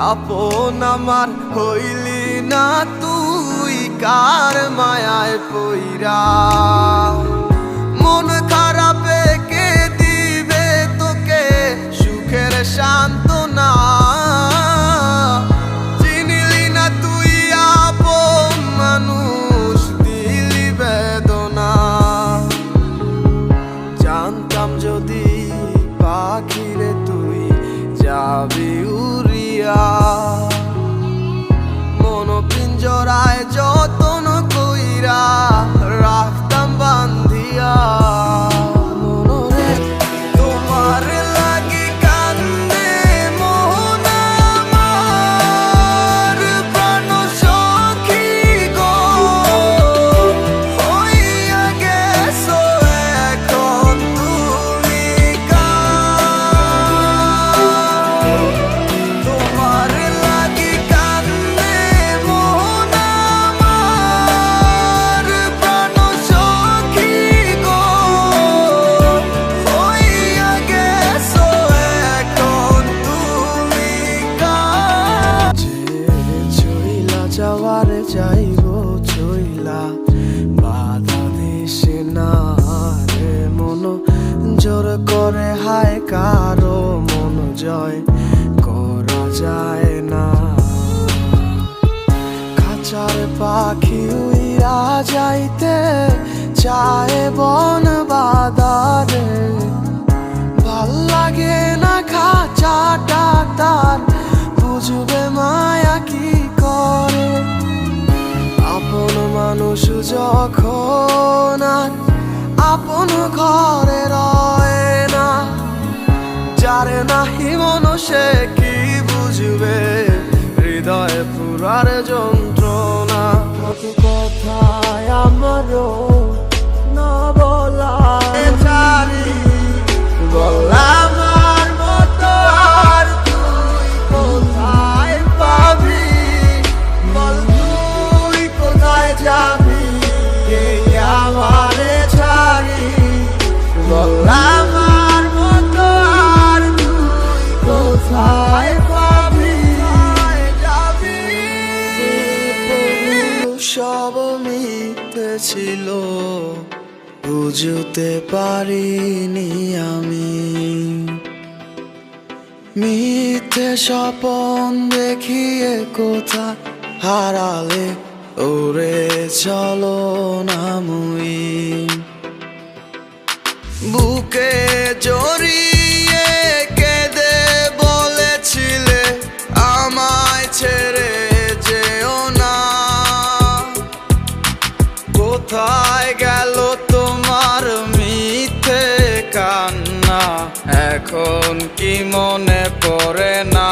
আপন আমার হইলি না তুই, কার মায়ায় পইরা মন খারাপে কে দিবে তোকে সুখের সান্ত্বনা। চিনিলি না তুই আপন মানুষ, দিলি বেদনা। জানতাম যদি পাখিরে তুই যাবি উড়িয়া, মন পিঞ্জরায় যতন কইরা রাখতাম বান্ধিয়া। মনরে তোমার লাগি কান্দে মোহন আমার, প্রাণ সখী গো হইয়া গেছো এখন তুমি কার। তোমার লাগি কান্দে মোহন আমার, প্রাণ সখী গো হইয়া গেছো এখন তুমি কার। যে চইলা যাওয়ার যাইব চইলা, বাধা দিস না রে মন জোর করে, হায় কারো মন জয় করা যায় না। খাঁচার পাখি উইরা যাইতে চায় বন বাদারে, ভাল লাগে না খাঁচাটা তার, বুঝবে মায়া কি করে। আপন মানুষ যখন আর আপন ঘরে রয় না, যারে নাহি মন সে কি বুঝবে হৃদয়ে পুরার যন্ত্রণা। কত কথায় আমারও না বলা জানি, বললাম আর মতো আর তুই কোথায় পাবি, বল তুই কোথায় যাবি এই আমারে ছাড়ি। বললাম আর মতো আর তুই কোথায় পাবি যাবি। সব মিথ্যে ছিল বুঝতে পারিনি আমি, মিথ্যে স্বপন দেখিয়ে কোথা হারালে ওরে চলো না মুই। বুকে জড়িয়ে কেঁদে বলেছিলে আমায় ছেড়ে যেও না, কোথায় গেল তোমার মিথ্যে কান্না, এখন কি মনে পড়ে না।